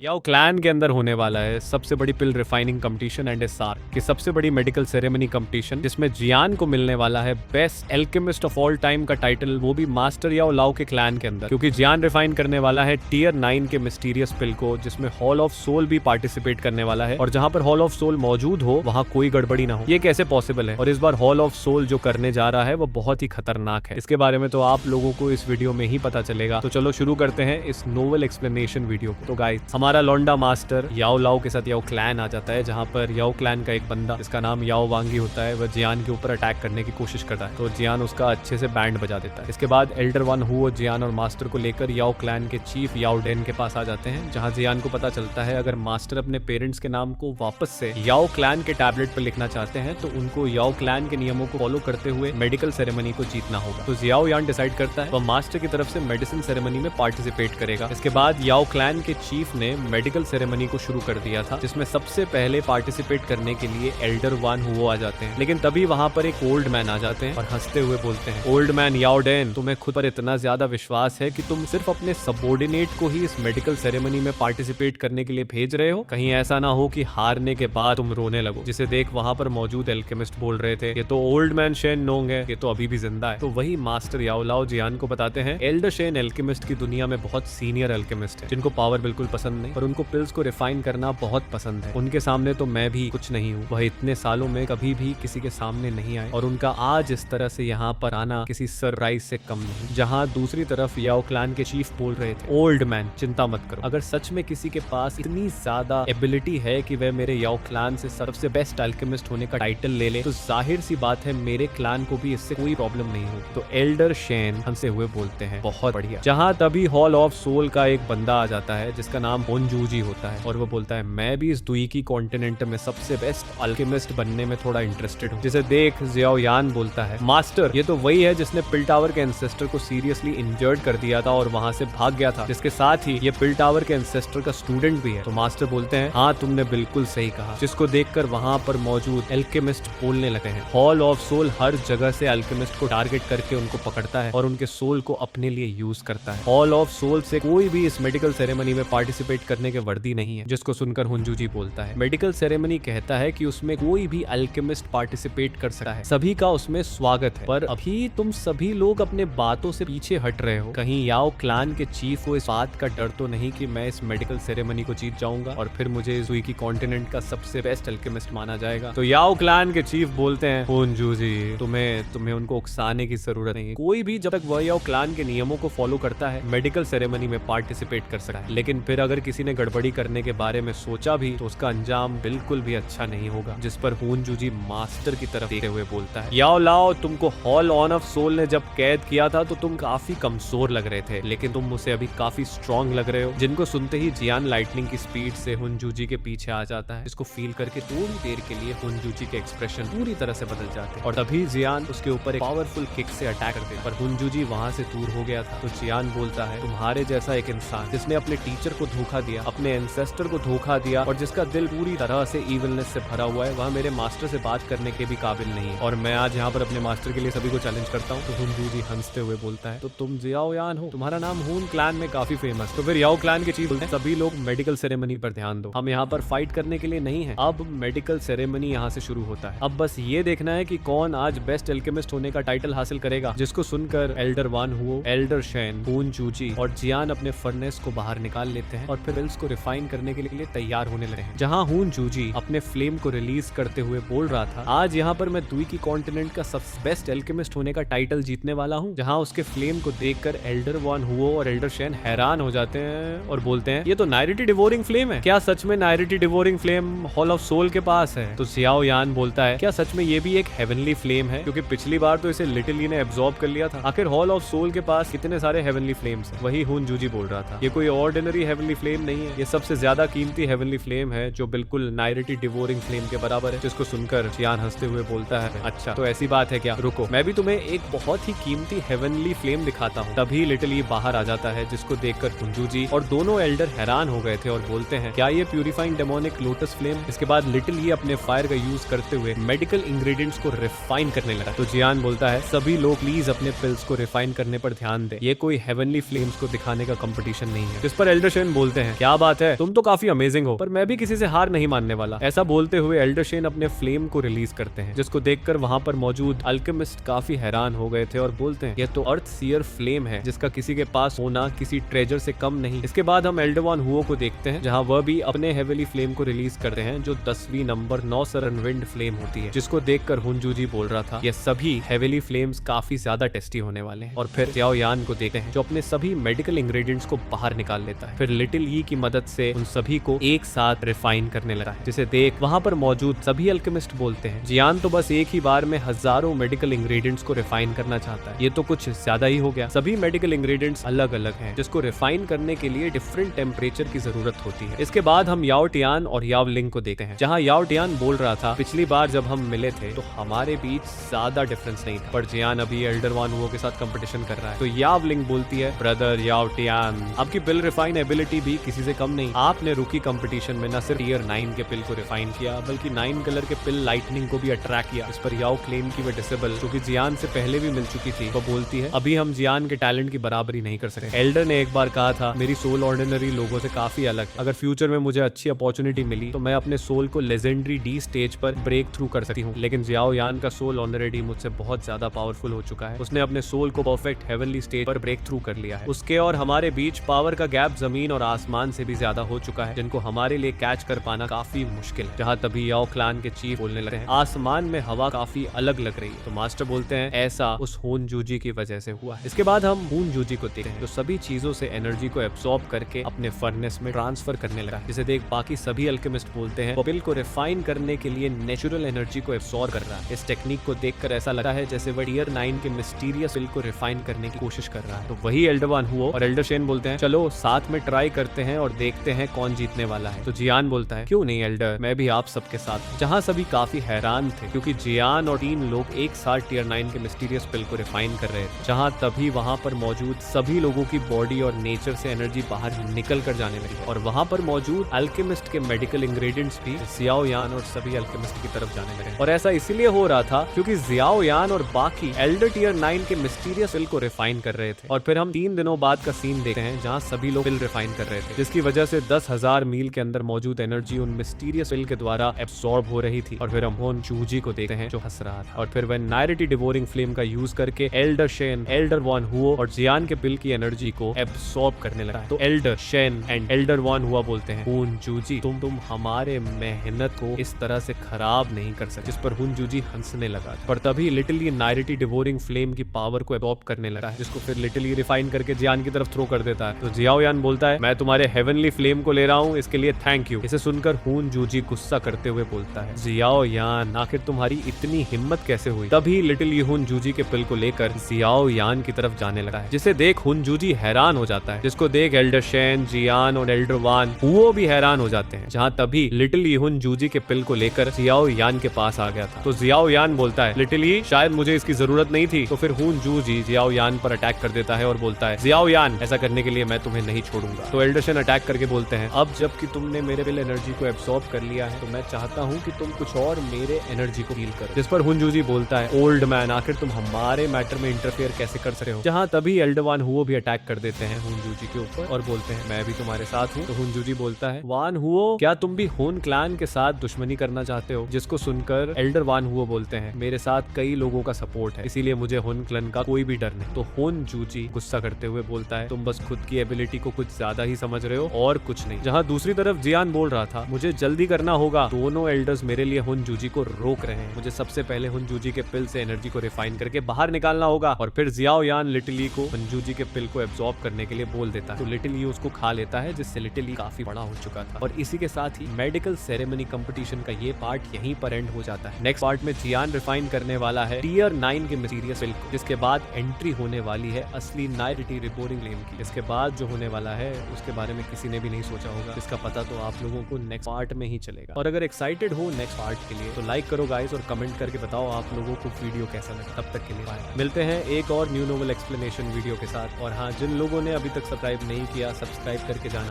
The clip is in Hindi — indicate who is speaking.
Speaker 1: याओ क्लैन के अंदर होने वाला है सबसे बड़ी पिल रिफाइनिंग कंपटीशन एंड एसआर की सबसे बड़ी मेडिकल सेरेमनी कंपटीशन, जिसमें जियान को मिलने वाला है best alchemist of all time का टाइटल, वो भी मास्टर याओ लाओ के क्लैन के अंदर, क्योंकि जियान रिफाइन करने वाला है टियर 9 के मिस्टीरियस पिल को, जिसमें हॉल ऑफ सोल भी पार्टिसिपेट करने वाला है। और जहां पर हॉल ऑफ सोल मौजूद हो वहां कोई गड़बड़ी ना हो, ये कैसे पॉसिबल है? और इस बार हॉल ऑफ सोल जो करने जा रहा है वो बहुत ही खतरनाक है। इसके बारे में तो आप लोगों को इस वीडियो में ही पता चलेगा। तो चलो शुरू करते हैं इस नोवेल एक्सप्लेनेशन वीडियो को। तो गाइस, हमारा लौंडा मास्टर याओ लाओ के साथ याओ क्लैन आ जाता है, जहां पर याओ क्लैन का एक बंदा जिसका नाम याओ वांगी होता है, वह जियान के ऊपर अटैक करने की कोशिश करता है। तो जियान उसका अच्छे से बैंड बजा देता है। इसके बाद एल्डर वन हुओ जियान और मास्टर को लेकर याओ क्लैन के चीफ याओ डेन के पास आ जाते हैं, जहां जियान को पता चलता है अगर मास्टर अपने पेरेंट्स के नाम को वापस से याओ क्लैन के टैबलेट पर लिखना चाहते हैं तो उनको याओ क्लैन के नियमों को फॉलो करते हुए मेडिकल सेरेमनी को जीतना होगा। तो जियाओ यान डिसाइड करता है वह मास्टर की तरफ से मेडिसिन सेरेमनी में पार्टिसिपेट करेगा। इसके बाद याओ क्लैन के चीफ ने मेडिकल सेरेमनी को शुरू कर दिया था, जिसमें सबसे पहले पार्टिसिपेट करने के लिए एल्डर वन हुओ आ जाते हैं। लेकिन तभी वहां पर एक ओल्ड मैन आ जाते हैं और हंसते हुए बोलते हैं, ओल्ड मैन याओ डेन, तुम्हें खुद पर इतना ज्यादा विश्वास है कि तुम सिर्फ अपने सबॉर्डिनेट को ही इस मेडिकल सेरेमनी में पार्टिसिपेट करने के लिए भेज रहे हो? कहीं ऐसा ना हो कि हारने के बाद तुम रोने लगो। जिसे देख वहां पर मौजूद एल्केमिस्ट बोल रहे थे, ये तो ओल्ड मैन शेन नोंग है, ये तो अभी भी जिंदा है। तो वही मास्टर याओ लाओ जियान को बताते हैं, एल्डर शेन एल्केमिस्ट की दुनिया में बहुत सीनियर एल्केमिस्ट है, जिनको पावर बिल्कुल पसंद नहीं और उनको पिल्स को रिफाइन करना बहुत पसंद है। उनके सामने तो मैं भी कुछ नहीं हूँ। वह इतने सालों में कभी भी किसी के सामने नहीं आए और उनका आज इस तरह से यहाँ पर आना किसी सरप्राइज से कम नहीं। जहाँ दूसरी तरफ याओ क्लैन के चीफ बोल रहे थे, ओल्ड मैन चिंता मत करो, अगर सच में किसी के पास इतनी ज्यादा एबिलिटी है कि वह मेरे याओ क्लैन से सबसे बेस्ट अल्केमिस्ट होने का टाइटल ले ले, तो जाहिर सी बात है मेरे क्लैन को भी इससे कोई प्रॉब्लम नहीं होगी। तो एल्डर शेन हंसते हुए बोलते हैं, बहुत बढ़िया। जहाँ तभी हॉल ऑफ सोल का एक बंदा आ जाता है जिसका नाम होनजूजी होता है और वो बोलता है, मैं भी इस दुई की कॉन्टिनेंट में सबसे बेस्ट अल्केमिस्ट बनने में थोड़ा इंटरेस्टेड हूँ। जिसे देख जियाओ यान बोलता है, मास्टर ये तो वही है जिसने पिल टावर के एंसेस्टर को सीरियसली इंजर्ड कर दिया था और वहां से भाग गया था, जिसके साथ ही ये पिल टावर के एंसेस्टर का स्टूडेंट भी है। तो मास्टर बोलते हैं, हाँ तुमने बिल्कुल सही कहा। जिसको देखकर वहां पर मौजूद एल्केमिस्ट बोलने लगे हैं। हॉल ऑफ सोल हर जगह से अल्केमिस्ट को टारगेट करके उनको पकड़ता है और उनके सोल को अपने लिए यूज करता है। हॉल ऑफ सोल से कोई भी इस मेडिकल सेरेमनी में पार्टिसिपेट करने के वर्दी नहीं है। जिसको सुनकर हुंजूजी बोलता है, मेडिकल सेरेमनी कहता है कि उसमें कोई भी अल्केमिस्ट पार्टिसिपेट कर सकता है, सभी का उसमें स्वागत है। पर अभी तुम सभी लोग अपने बातों से पीछे हट रहे हो। कहीं याओ क्लैन के चीफ को इस बात का डर तो नहीं कि मैं इस मेडिकल सेरेमनी को जीत जाऊंगा और फिर मुझे इस की कॉन्टिनेंट का सबसे बेस्ट अल्केमिस्ट माना जाएगा? तो याओ क्लैन के चीफ बोलते हैं, हुंजूजी तुम्हें उनको उकसाने की जरूरत नहीं। कोई भी जब तक वह याओ क्लैन के नियमों को फॉलो करता है मेडिकल सेरेमनी में पार्टिसिपेट कर सकता है, लेकिन फिर अगर किसी ने गड़बड़ी करने के बारे में सोचा भी तो उसका अंजाम बिल्कुल भी अच्छा नहीं होगा। जिस पर हुंजूजी मास्टर की तरफ देखते हुए बोलता है, याओ लाओ, तुमको हॉल ऑन ऑफ सोल ने जब कैद किया था तो तुम काफी कमजोर लग रहे थे, लेकिन तुम मुझसे अभी काफी स्ट्रॉन्ग लग रहे हो। जिनको सुनते ही जियान लाइटनिंग की स्पीड से हुंजूजी के पीछे आ जाता है। इसको फील करके थोड़ी देर के लिए हुंजूजी के एक्सप्रेशन पूरी तरह से बदल जाते हैं और तभी जियान उसके ऊपर एक पावरफुल किक से अटैक करते हैं। पर हुंजूजी वहां से दूर हो गया था। तो जियान बोलता है, तुम्हारे जैसा एक इंसान जिसने अपने टीचर को धोखा दिया, अपने एंसेस्टर को धोखा दिया और जिसका दिल पूरी तरह से इविलनेस से भरा हुआ है, वह मेरे मास्टर से बात करने के भी काबिल नहीं है और मैं आज यहाँ पर अपने मास्टर के लिए सभी को चैलेंज करता हूँ। तो हुंजूजी हंसते हुए बोलता है, तो तुम जियाओ यान हो, तुम्हारा नाम हून क्लैन में काफी फेमस। तो फिर याओ क्लैन के चीफ बोलते हैं, सभी लोग मेडिकल सेरेमनी पर ध्यान दो, हम यहाँ पर फाइट करने के लिए नहीं है। अब मेडिकल सेरेमनी यहाँ से शुरू होता है। अब बस ये देखना है कि कौन आज बेस्ट एल्केमिस्ट होने का टाइटल हासिल करेगा। जिसको सुनकर एल्डर वन हुओ, एल्डर शेन, हुंजूजी और जियान अपने फर्नेस को बाहर निकाल लेते हैं और फिर पिल्स को रिफाइन करने के लिए तैयार होने लगे हैं। जहाँ हुंजूजी अपने फ्लेम को रिलीज करते हुए बोल रहा था, आज यहाँ पर मैं दुई की कॉन्टिनेंट का सबसे बेस्ट एल्केमिस्ट होने का टाइटल जीतने वाला हूँ। जहाँ उसके फ्लेम को देखकर एल्डर वन हुओ और एल्डर शेन हैरान हो जाते हैं और बोलते हैं, ये तो नाइरिटी डिवोरिंग फ्लेम है। क्या सच में Nairiti devouring flame hall of soul के पास है? तो जियाओ यान बोलता है, क्या सच में ये भी एक हेवनली फ्लेम है? क्योंकि पिछली बार तो इसे लिटिल ने एब्जॉर्ब कर लिया था। आखिर हॉल ऑफ सोल के पास कितने सारे हेवनली फ्लेम्स हैं? वही हुंजूजी बोल रहा था, ये कोई ऑर्डिनरी हेवनली फ्लेम नहीं है, ये सबसे ज्यादा कीमती हेवनली फ्लेम है जो बिल्कुल नाइरिटी डिवोरिंग फ्लेम के बराबर है। जिसको सुनकर जियान हंसते हुए बोलता है, अच्छा तो ऐसी बात है क्या? रुको, मैं भी तुम्हें एक बहुत ही कीमती हेवनली फ्लेम दिखाता हूँ। तभी लिटिल ये बाहर आ जाता है, जिसको देखकर हुंजूजी और दोनों एल्डर हैरान हो गए थे और बोलते हैं, क्या ये प्यूरिफाइंग डेमोनिक लोटस फ्लेम? इसके बाद लिटिल ये अपने फायर का यूज करते हुए मेडिकल इंग्रेडिएंट्स को रिफाइन करने लगा। तो जियान बोलता है, सभी लोग प्लीज अपने पिल्स को रिफाइन करने पर ध्यान दें, ये कोई हेवनली फ्लेम्स को दिखाने का कंपटीशन नहीं है। जिस पर एल्डर शेन बोलते हैं, हैं, क्या बात है, तुम तो काफी अमेजिंग हो, पर मैं भी किसी से हार नहीं मानने वाला। ऐसा बोलते हुए एल्डरशेन अपने फ्लेम को रिलीज करते हैं, जिसको देखकर वहां पर मौजूद अल्केमिस्ट काफी हैरान हो गए थे और बोलते हैं, ये तो अर्थ सीयर फ्लेम है जिसका किसी के पास होना किसी ट्रेजर से कम नहीं। इसके बाद हम एल्डर वान हुओ को देखते हैं, जहां वह भी अपने हेविली फ्लेम को रिलीज करते हैं, जो 10वीं नंबर 9 सरन विंड फ्लेम होती है, जिसको देखकर हुनजूजी बोल रहा था, ये सभी हेविली फ्लेम्स काफी ज्यादा टेस्टी होने वाले हैं। और फिर जियाओ यान को देखते हैं, जो अपने सभी मेडिकल इंग्रेडिएंट्स को बाहर निकाल लेता है, फिर लिटिल ई की मदद से उन सभी को एक साथ रिफाइन करने लगा है, जिसे देख वहां पर मौजूद सभी अल्केमिस्ट बोलते हैं, जियान तो बस एक ही बार में हजारों मेडिकल इंग्रेडिएंट्स को रिफाइन करना चाहता है, ये तो कुछ ज्यादा ही हो गया। सभी मेडिकल इंग्रेडिएंट्स अलग अलग हैं, जिसको रिफाइन करने के लिए डिफरेंट टेम्परेचर की जरूरत होती है। इसके बाद हम याओ टियान और याओ लिंग को देखते हैं, जहां याओ टियान बोल रहा था, पिछली बार जब हम मिले थे तो हमारे बीच ज्यादा डिफरेंस नहीं था, पर जियान अभी एल्डर वान हुओ के साथ कंपटीशन कर रहा है। तो याओ लिंग बोलती है, ब्रदर याओ टियान, आपकी पिल रिफाइन एबिलिटी भी किसी से कम नहीं। आपने रूकी कंपटीशन में न सिर्फ टियर 9 के पिल को रिफाइन किया, बल्कि 9 कलर के पिल लाइटनिंग को भी अट्रैक्ट किया। इस पर याओ क्लेम की वे डिसेबल, जो कि जियान से पहले भी मिल चुकी थी, वो बोलती है, अभी हम जियान के टैलेंट की बराबरी नहीं कर सकते। एल्डर ने एक बार कहा था, मेरी सोल ऑर्डिनरी लोगों से काफी अलग है, अगर फ्यूचर में मुझे अच्छी अपॉर्चुनिटी मिली तो मैं अपने सोल को लेजेंडरी डी स्टेज पर ब्रेक थ्रू कर सकती हूँ, लेकिन जियाओ यान का सोल ऑलरेडी मुझसे बहुत ज्यादा पावरफुल हो चुका है। उसने अपने सोल को परफेक्ट हेवनली स्टेज पर ब्रेक थ्रू कर लिया है। उसके और हमारे बीच पावर का गैप जमीन और आसमान से भी ज्यादा हो चुका है, जिनको हमारे लिए कैच कर पाना काफी मुश्किल है। जहाँ तभी याओ क्लान के चीफ बोलने लगे हैं, आसमान में हवा काफी अलग लग रही है। तो मास्टर बोलते हैं, ऐसा उस हुनजूजी की वजह से हुआ है। इसके बाद हम हुनजूजी को देखते हैं, जो सभी चीजों से एनर्जी को एब्सॉर्ब करके अपने फर्नेस में ट्रांसफर करने लगा है, जिसे देख बाकी सभी अल्केमिस्ट बोलते हैं, वो पिल को रिफाइन करने के लिए नेचुरल एनर्जी को एब्सॉर्ब कर रहा है। इस टेक्निक को देखकर ऐसा लगता है जैसे वह टियर 9 के मिस्टीरियस पिल को रिफाइन करने की कोशिश कर रहा है। तो वही एल्डर वान हुओ और एल्डर शेन बोलते हैं, चलो साथ में ट्राई करते हैं और देखते हैं कौन जीतने वाला है। तो जियान बोलता है, क्यों नहीं एल्डर, मैं भी आप सबके साथ। जहाँ सभी काफी हैरान थे, क्योंकि जियान और 3 लोग एक साथ टियर 9 के मिस्टीरियस पिल को रिफाइन कर रहे थे। जहाँ तभी वहां पर मौजूद सभी लोगों की बॉडी और नेचर से एनर्जी बाहर निकल कर जाने लगी, और वहां पर मौजूद अल्केमिस्ट के मेडिकल इंग्रेडिएंट्स भी जियाओ यान और सभी अल्केमिस्ट की तरफ जाने लगे। और ऐसा इसलिए हो रहा था क्योंकि जियाओ यान और बाकी एल्डर टियर 9 के मिस्टीरियस पिल को रिफाइन कर रहे थे। और फिर हम 3 दिनों बाद का सीन देखते हैं, जहाँ सभी लोग पिल रिफाइन कर रहे थे, जिसकी वजह से 10,000 मील के अंदर मौजूद एनर्जी उन मिस्टीरियस पिल के द्वारा एब्सॉर्ब हो रही थी। और फिर हम हुनजूजी को देखते हैं, जो हंस रहा था। और फिर वह नायरिटी डिवोरिंग फ्लेम का यूज करके एल्डर शेन, एल्डर वान हुओ और जियान के पिल की एनर्जी को एब्सॉर्ब करने लगा। तो एल्डर शेन एंड एल्डर वान हुआ बोलते हैं, हुनजूजी तुम हमारे मेहनत को इस तरह से खराब नहीं कर सकते। जिस पर हुनजूजी हंसने लगा, पर तभी लिटिली नायरिटी डिवोरिंग फ्लेम की पावर को एब्सॉर्ब करने लगा है, जिसको फिर लिटिली रिफाइन करके जियान की तरफ थ्रो कर देता है। तो जियाओ यान बोलता है, मैं तुम्हारे हेवनली फ्लेम को ले रहा हूँ, इसके लिए थैंक यू। इसे सुनकर हुनजूजी गुस्सा करते हुए बोलता है, जियाओ यान आखिर तुम्हारी इतनी हिम्मत कैसे हुई। तभी लिटिल हुनजूजी के पिल को लेकर जियाओ यान की तरफ जाने लगा है, जिसे देख हुनजूजी हैरान हो जाता है, जिसको देख एल्डर शेन, जियान और एल्डर वान हुओ भी हैरान हो जाते हैं। जहाँ तभी लिटिल हुनजूजी के पिल को लेकर जियाओ यान के पास आ गया था। तो जियाओ यान बोलता है, लिटिल शायद मुझे इसकी जरूरत नहीं थी। तो फिर हुनजूजी जियाओ यान पर अटैक कर देता है और बोलता है, जियाओ यान ऐसा करने के लिए मैं तुम्हें नहीं छोड़ूंगा। तो एल्डर शेन अटैक करके बोलते हैं, अब जबकि तुमने मेरे पिल एनर्जी को एब्सॉर्ब कर लिया है, तो मैं चाहता हूँ कि तुम कुछ और मेरे एनर्जी को फील करो। जिस पर हुनजूजी बोलता है, ओल्ड मैन आखिर तुम हमारे मैटर में इंटरफेयर कैसे कर सकते हो। जहाँ तभी एल्डर वान हुओ भी अटैक कर देते हैं हुनजूजी के ऊपर और बोलते हैं, मैं भी तुम्हारे साथ हूँ। तो हुनजूजी बोलता है, वान हुओ क्या तुम भी हुन क्लैन के साथ दुश्मनी करना चाहते हो। जिसको सुनकर एल्डर वान हुओ बोलते हैं, मेरे साथ कई लोगों का सपोर्ट है, इसीलिए मुझे हुन क्लैन का कोई भी डर नहीं। तो हुनजूजी गुस्सा करते हुए बोलता है, तुम बस खुद की एबिलिटी को कुछ ज्यादा ही समझ रहे हो और कुछ नहीं। जहाँ दूसरी तरफ जियान बोल रहा था, मुझे जल्दी करना होगा, दोनों एल्डर्स मेरे लिए हुनजूजी को रोक रहे हैं, मुझे सबसे पहले हुनजूजी के पिल से एनर्जी को रिफाइन करके बाहर निकालना होगा। और फिर जियाओ यान लिटिल को हुनजूजी के पिल को एब्सॉर्ब करने के लिए बोल देता है। तो लिटिल उसको खा लेता है, जिससे लिटिल काफी बड़ा हो चुका था। और इसी के साथ ही मेडिकल सेरेमनी कंपटीशन का ये पार्ट यहीं पर एंड हो जाता है। नेक्स्ट पार्ट में जियान रिफाइन करने वाला है टियर 9 के मिस्टीरियस पिल को, जिसके बाद एंट्री होने वाली है असली नायरिटी रिबोरिंग फ्लेम की। इसके बाद जो होने वाला है उसके बारे में किसी ने भी नहीं सोचा होगा, इसका पता तो आप लोगों को नेक्स्ट पार्ट में ही चलेगा। और अगर एक्साइटेड हो नेक्स्ट पार्ट के लिए तो लाइक करो गाइस और कमेंट करके बताओ आप लोगों को वीडियो कैसा लगा। तब तक के लिए बाय। मिलते हैं एक और न्यू नोवेल एक्सप्लेनेशन वीडियो के साथ। और हाँ, जिन लोगों ने अभी तक सब्सक्राइब नहीं किया, सब्सक्राइब करके जाना।